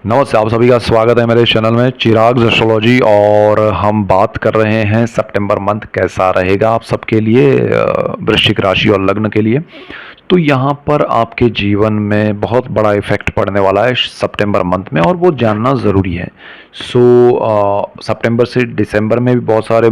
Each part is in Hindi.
नमस्ते, आप सभी का स्वागत है मेरे चैनल में चिराग एस्ट्रोलॉजी। और हम बात कर रहे हैं सितंबर मंथ कैसा रहेगा आप सबके लिए, वृश्चिक राशि और लग्न के लिए। तो यहाँ पर आपके जीवन में बहुत बड़ा इफेक्ट पड़ने वाला है सितंबर मंथ में, और वो जानना ज़रूरी है। सितंबर से दिसंबर में भी बहुत सारे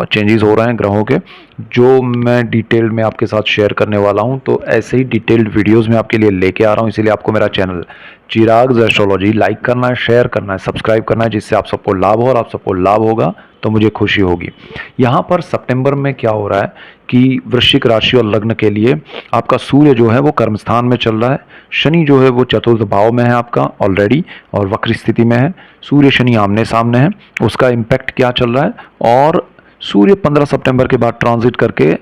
चेंजेस हो रहे हैं ग्रहों के, जो मैं डिटेल में आपके साथ शेयर करने वाला हूँ। तो ऐसे ही डिटेल्ड वीडियोस मैं आपके लिए लेके आ रहा हूँ, इसीलिए आपको मेरा चैनल चिराग एस्ट्रोलॉजी लाइक करना है, शेयर करना है, सब्सक्राइब करना है, जिससे आप सबको लाभ हो, और आप सबको लाभ होगा तो मुझे खुशी होगी। यहाँ पर सितंबर में क्या हो रहा है कि वृश्चिक राशि और लग्न के लिए आपका सूर्य जो है वो कर्म स्थान में चल रहा है। शनि जो है वो चतुर्थ भाव में है आपका ऑलरेडी, और वक्र स्थिति में है। सूर्य शनि आमने सामने है, उसका इम्पैक्ट क्या चल रहा है। और सूर्य 15 सितंबर के बाद ट्रांजिट करके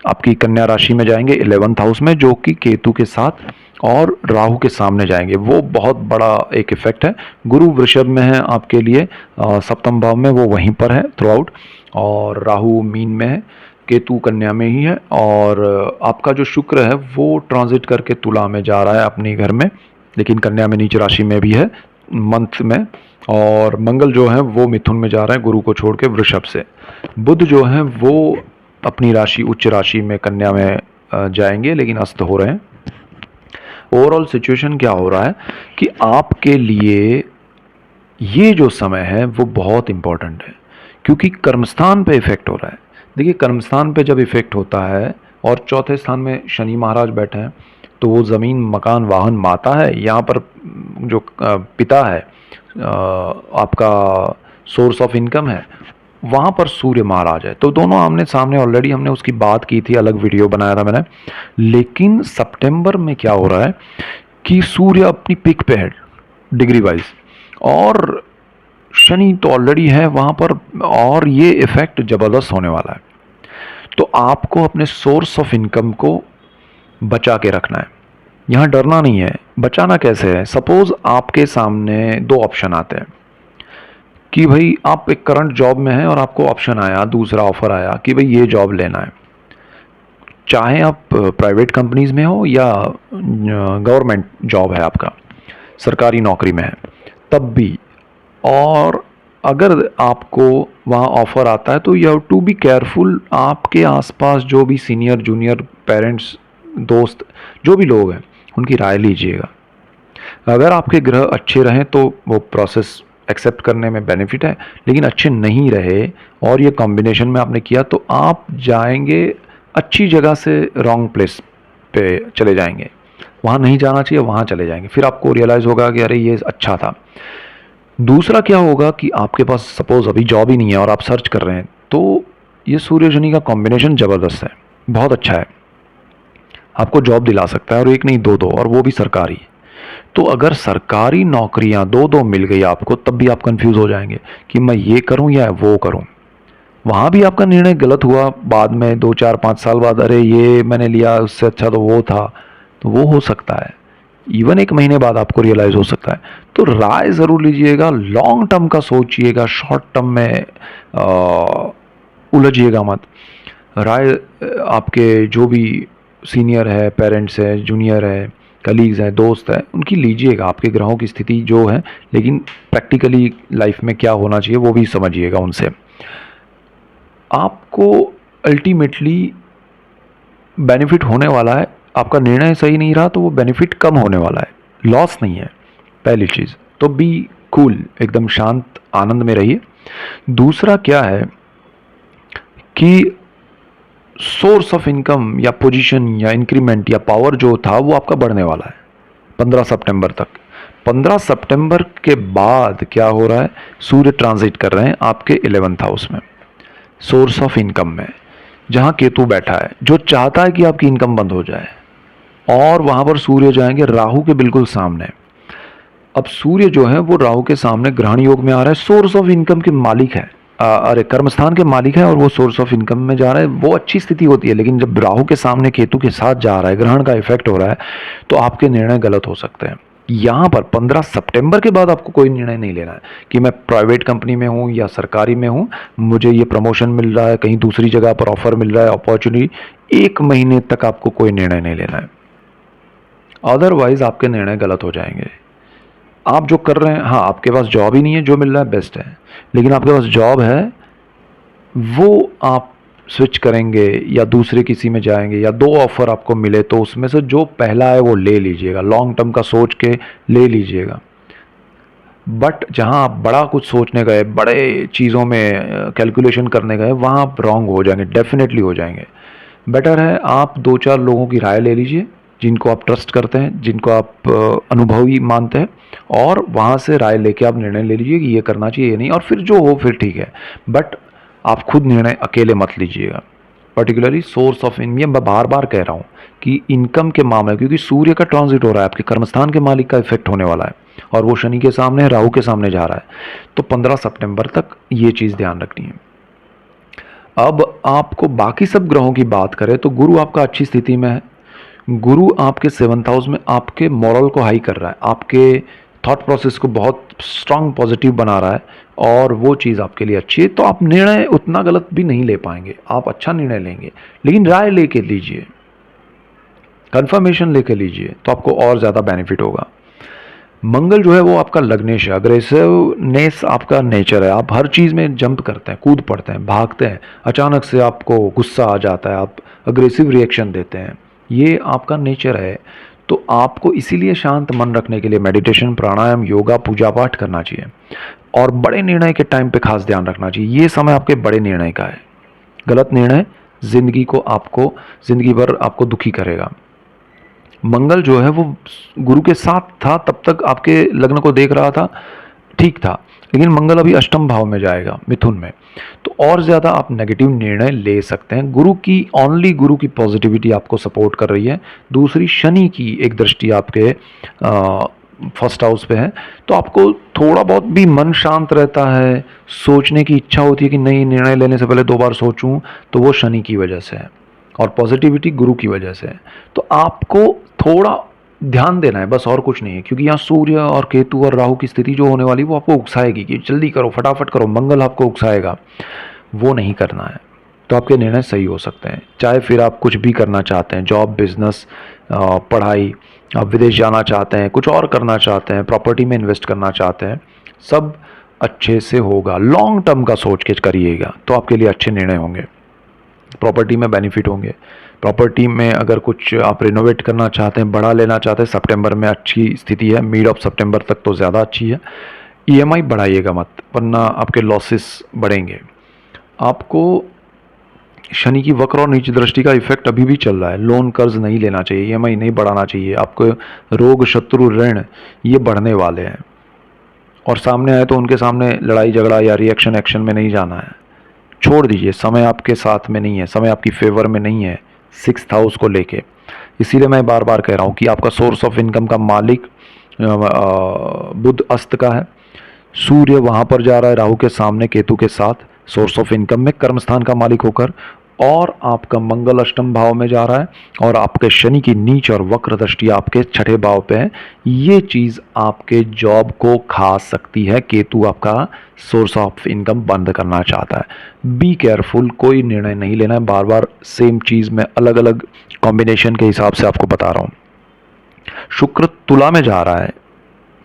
आपकी कन्या राशि में जाएंगे 11th हाउस में, जो कि केतु के साथ और राहु के सामने जाएंगे। वो बहुत बड़ा एक इफेक्ट है। गुरु वृषभ में है आपके लिए, सप्तम भाव में, वो वहीं पर है थ्रू आउट। और राहु मीन में है, केतु कन्या में ही है। और आपका जो शुक्र है वो ट्रांजिट करके तुला में जा रहा है अपने घर में, लेकिन कन्या में नीच राशि में भी है मंथ में। और मंगल जो है वो मिथुन में जा रहा है गुरु को छोड़ के वृषभ से। बुध जो है वो अपनी राशि उच्च राशि में कन्या में जाएंगे, लेकिन अस्त हो रहे हैं। ओवरऑल सिचुएशन क्या हो रहा है कि आपके लिए ये जो समय है वो बहुत इंपॉर्टेंट है, क्योंकि कर्मस्थान पे इफेक्ट हो रहा है। देखिए, कर्मस्थान पे जब इफेक्ट होता है और चौथे स्थान में शनि महाराज बैठे हैं, तो वो ज़मीन मकान वाहन माता है। यहाँ पर जो पिता है, आपका सोर्स ऑफ इनकम है, वहाँ पर सूर्य महाराज है। तो दोनों आमने सामने, ऑलरेडी हमने उसकी बात की थी, अलग वीडियो बनाया था मैंने। लेकिन सितंबर में क्या हो रहा है कि सूर्य अपनी पिक पे है डिग्री वाइज, और शनि तो ऑलरेडी है वहाँ पर, और ये इफेक्ट ज़बरदस्त होने वाला है। तो आपको अपने सोर्स ऑफ इनकम को बचा के रखना है। यहाँ डरना नहीं है। बचाना कैसे है? सपोज आपके सामने दो ऑप्शन आते हैं कि भाई आप एक करंट जॉब में हैं और आपको ऑप्शन आया, दूसरा ऑफर आया कि भाई ये जॉब लेना है, चाहे आप प्राइवेट कंपनीज में हो या गवर्नमेंट जॉब है आपका, सरकारी नौकरी में है तब भी। और अगर आपको वहाँ ऑफर आता है तो you have to be careful. आपके आसपास जो भी सीनियर जूनियर पेरेंट्स, दोस्त, जो भी लोग हैं, उनकी राय लीजिएगा। अगर आपके ग्रह अच्छे रहें तो वो प्रोसेस एक्सेप्ट करने में बेनिफिट है, लेकिन अच्छे नहीं रहे और ये कॉम्बिनेशन में आपने किया तो आप जाएंगे अच्छी जगह से रॉन्ग प्लेस पे चले जाएंगे। वहाँ नहीं जाना चाहिए, वहाँ चले जाएंगे। फिर आपको रियलाइज़ होगा कि अरे ये अच्छा था। दूसरा क्या होगा कि आपके पास सपोज अभी जॉब ही नहीं है और आप सर्च कर रहे हैं, तो ये सूर्य शनि का कॉम्बिनेशन ज़बरदस्त है, बहुत अच्छा है, आपको जॉब दिला सकता है, और एक नहीं दो दो, और वो भी सरकारी। तो अगर सरकारी नौकरियां दो दो मिल गई आपको, तब भी आप कंफ्यूज हो जाएंगे कि मैं ये करूं या वो करूं। वहां भी आपका निर्णय गलत हुआ बाद में, 2 4 5 साल बाद, अरे ये मैंने लिया उससे अच्छा तो वो था। तो वो हो सकता है, इवन 1 महीने बाद आपको रियलाइज हो सकता है। तो राय ज़रूर लीजिएगा, लॉन्ग टर्म का सोचिएगा, शॉर्ट टर्म में उलझिएगा मत। राय आपके जो भी सीनियर है, पेरेंट्स है, जूनियर है, कलीग्स हैं, दोस्त हैं, उनकी लीजिएगा, आपके ग्रहों की स्थिति जो है। लेकिन प्रैक्टिकली लाइफ में क्या होना चाहिए वो भी समझिएगा उनसे। आपको अल्टीमेटली बेनिफिट होने वाला है। आपका निर्णय सही नहीं रहा तो वो बेनिफिट कम होने वाला है, लॉस नहीं है, पहली चीज़। तो बी कूल, एकदम शांत आनंद में रहिए। दूसरा क्या है कि सोर्स ऑफ इनकम या पोजीशन या इंक्रीमेंट या पावर जो था वो आपका बढ़ने वाला है 15 सितंबर तक। 15 सितंबर के बाद क्या हो रहा है, सूर्य ट्रांजिट कर रहे हैं आपके 11th हाउस में, सोर्स ऑफ इनकम में, जहां केतु बैठा है, जो चाहता है कि आपकी इनकम बंद हो जाए। और वहां पर सूर्य जाएंगे राहु के बिल्कुल सामने। अब सूर्य जो है वो राहु के सामने ग्रहण योग में आ रहा है, सोर्स ऑफ इनकम के मालिक है, अरे कर्मस्थान के मालिक है, और वो सोर्स ऑफ इनकम में जा रहा है। वो अच्छी स्थिति होती है, लेकिन जब राहु के सामने केतु के साथ जा रहा है, ग्रहण का इफेक्ट हो रहा है, तो आपके निर्णय गलत हो सकते हैं। यहाँ पर 15 सितंबर के बाद आपको कोई निर्णय नहीं लेना है कि मैं प्राइवेट कंपनी में हूँ या सरकारी में हूँ, मुझे ये प्रमोशन मिल रहा है, कहीं दूसरी जगह पर ऑफर मिल रहा है, अपॉर्चुनिटी। 1 महीने तक आपको कोई निर्णय नहीं लेना है, अदरवाइज आपके निर्णय गलत हो जाएंगे। आप जो कर रहे हैं, हाँ आपके पास जॉब ही नहीं है, जो मिल रहा है बेस्ट है, लेकिन आपके पास जॉब है, वो आप स्विच करेंगे या दूसरे किसी में जाएंगे या दो ऑफर आपको मिले तो उसमें से जो पहला है वो ले लीजिएगा, लॉन्ग टर्म का सोच के ले लीजिएगा। बट जहाँ आप बड़ा कुछ सोचने गए, बड़े चीज़ों में कैलकुलेशन करने गए, वहाँ आप रॉन्ग हो जाएंगे, डेफिनेटली हो जाएंगे। बेटर है आप दो चार लोगों की राय ले लीजिए जिनको आप ट्रस्ट करते हैं, जिनको आप अनुभवी मानते हैं, और वहाँ से राय लेके आप निर्णय ले लीजिए कि ये करना चाहिए ये नहीं, और फिर जो हो फिर ठीक है। बट आप खुद निर्णय अकेले मत लीजिएगा। पर्टिकुलरली सोर्स ऑफ इनकम, मैं बार बार कह रहा हूँ कि इनकम के मामले, क्योंकि सूर्य का ट्रांजिट हो रहा है, आपके कर्मस्थान के मालिक का इफेक्ट होने वाला है, और वो शनि के सामने, राहु के सामने जा रहा है, तो 15 सितंबर तक ये चीज़ ध्यान रखनी है। अब आपको बाकी सब ग्रहों की बात करें तो गुरु आपका अच्छी स्थिति में है। गुरु आपके 7th हाउस में आपके मॉरल को हाई कर रहा है, आपके थॉट प्रोसेस को बहुत स्ट्रांग पॉजिटिव बना रहा है, और वो चीज़ आपके लिए अच्छी है। तो आप निर्णय उतना गलत भी नहीं ले पाएंगे, आप अच्छा निर्णय लेंगे, लेकिन राय लेके लीजिए, कंफर्मेशन लेके लीजिए, तो आपको और ज़्यादा बेनिफिट होगा। मंगल जो है वो आपका लग्नेश है, अग्रेसिवनेस आपका नेचर है, आप हर चीज़ में जंप करते हैं, कूद पड़ते हैं, भागते हैं, अचानक से आपको गुस्सा आ जाता है, आप अग्रेसिव रिएक्शन देते हैं, ये आपका नेचर है। तो आपको इसीलिए शांत मन रखने के लिए मेडिटेशन, प्राणायाम, योगा, पूजा पाठ करना चाहिए, और बड़े निर्णय के टाइम पे खास ध्यान रखना चाहिए। ये समय आपके बड़े निर्णय का है, गलत निर्णय ज़िंदगी भर आपको दुखी करेगा। मंगल जो है वो गुरु के साथ था, तब तक आपके लग्न को देख रहा था, ठीक था, लेकिन मंगल अभी अष्टम भाव में जाएगा, मिथुन में, तो और ज़्यादा आप नेगेटिव निर्णय ले सकते हैं। गुरु की पॉजिटिविटी आपको सपोर्ट कर रही है। दूसरी, शनि की एक दृष्टि आपके फर्स्ट हाउस पे है, तो आपको थोड़ा बहुत भी मन शांत रहता है, सोचने की इच्छा होती है कि नहीं, निर्णय लेने से पहले 2 बार सोचूं, तो वो शनि की वजह से है, और पॉजिटिविटी गुरु की वजह से है। तो आपको थोड़ा ध्यान देना है, बस, और कुछ नहीं है, क्योंकि यहाँ सूर्य और केतु और राहु की स्थिति जो होने वाली वो आपको उकसाएगी कि जल्दी करो, फटाफट करो, मंगल आपको उकसाएगा, वो नहीं करना है। तो आपके निर्णय सही हो सकते हैं, चाहे फिर आप कुछ भी करना चाहते हैं, जॉब, बिजनेस, पढ़ाई, आप विदेश जाना चाहते हैं, कुछ और करना चाहते हैं, प्रॉपर्टी में इन्वेस्ट करना चाहते हैं, सब अच्छे से होगा। लॉन्ग टर्म का सोच के करिएगा तो आपके लिए अच्छे निर्णय होंगे, प्रॉपर्टी में बेनिफिट होंगे। प्रॉपर्टी में अगर कुछ आप रिनोवेट करना चाहते हैं, बढ़ा लेना चाहते हैं, सितंबर में अच्छी स्थिति है, मिड ऑफ सितंबर तक तो ज़्यादा अच्छी है। ईएमआई बढ़ाइएगा मत, वरना आपके लॉसेस बढ़ेंगे। आपको शनि की वक्र और नीच दृष्टि का इफेक्ट अभी भी चल रहा है, लोन कर्ज नहीं लेना चाहिए, ईएमआई नहीं बढ़ाना चाहिए, आपको रोग, शत्रु, ऋण ये बढ़ने वाले हैं, और सामने आए तो उनके सामने लड़ाई झगड़ा या रिएक्शन एक्शन में नहीं जाना है, छोड़ दीजिए। समय आपके साथ में नहीं है, समय आपकी फेवर में नहीं है 6th हाउस को लेके। इसीलिए मैं बार बार कह रहा हूँ कि आपका सोर्स ऑफ इनकम का मालिक बुध अस्त का है, सूर्य वहाँ पर जा रहा है राहु के सामने, केतु के साथ, सोर्स ऑफ इनकम में कर्म स्थान का मालिक होकर, और आपका मंगल अष्टम भाव में जा रहा है, और आपके शनि की नीच और वक्र दृष्टि आपके 6ठे भाव पे है। ये चीज़ आपके जॉब को खा सकती है। केतु आपका सोर्स ऑफ इनकम बंद करना चाहता है। बी केयरफुल, कोई निर्णय नहीं लेना है बार बार सेम चीज़ में, अलग अलग कॉम्बिनेशन के हिसाब से आपको बता रहा हूँ। शुक्र तुला में जा रहा है,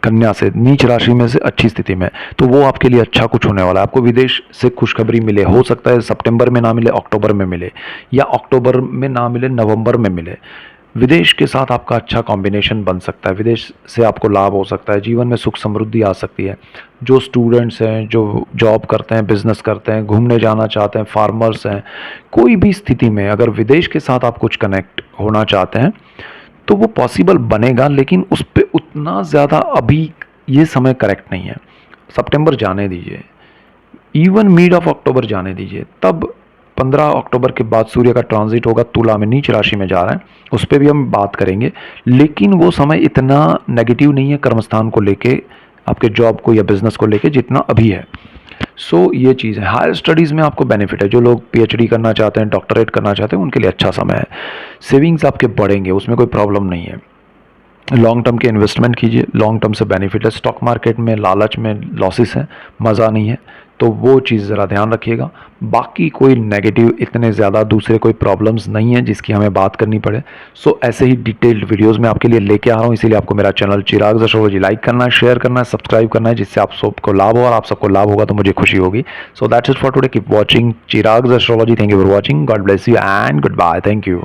कन्या से, नीच राशि में से अच्छी स्थिति में, तो वो आपके लिए अच्छा कुछ होने वाला है। आपको विदेश से खुशखबरी मिले, हो सकता है सितंबर में ना मिले, अक्टूबर में मिले, या अक्टूबर में ना मिले, नवंबर में मिले। विदेश के साथ आपका अच्छा कॉम्बिनेशन बन सकता है, विदेश से आपको लाभ हो सकता है, जीवन में सुख समृद्धि आ सकती है। जो स्टूडेंट्स हैं, जो जॉब करते हैं, बिजनेस करते हैं, घूमने जाना चाहते हैं, फार्मर्स हैं, कोई भी स्थिति में अगर विदेश के साथ आप कुछ कनेक्ट होना चाहते हैं तो वो पॉसिबल बनेगा, लेकिन उस पर उतना ज़्यादा अभी ये समय करेक्ट नहीं है। सितंबर जाने दीजिए, इवन मिड ऑफ अक्टूबर जाने दीजिए, तब 15 अक्टूबर के बाद सूर्य का ट्रांजिट होगा, तुला में नीच राशि में जा रहा है, उस पर भी हम बात करेंगे, लेकिन वो समय इतना नेगेटिव नहीं है कर्मस्थान को लेके, आपके जॉब को या बिजनेस को लेके, जितना अभी है। सो ये चीज़ है। हायर स्टडीज़ में आपको बेनिफिट है, जो लोग पीएचडी करना चाहते हैं, डॉक्टरेट करना चाहते हैं, उनके लिए अच्छा समय है। सेविंग्स आपके बढ़ेंगे, उसमें कोई प्रॉब्लम नहीं है। लॉन्ग टर्म के इन्वेस्टमेंट कीजिए, लॉन्ग टर्म से बेनिफिट है। स्टॉक मार्केट में लालच में लॉसेस हैं, मज़ा नहीं है, तो वो चीज़ ज़रा ध्यान रखिएगा। बाकी कोई नेगेटिव इतने ज़्यादा दूसरे कोई प्रॉब्लम्स नहीं है जिसकी हमें बात करनी पड़े। सो ऐसे ही डिटेल्ड वीडियोज़ मैं आपके लिए लेके आ रहा हूँ, इसीलिए आपको मेरा चैनल चिराग एस्ट्रोलॉजी लाइक करना है, शेयर करना है, सब्सक्राइब करना है, जिससे आप सबको लाभ हो, और आप सबको लाभ होगा तो मुझे खुशी होगी। So that's it for today, keep watching Chirag astrology. Thank you for watching, God bless you and goodbye, thank you.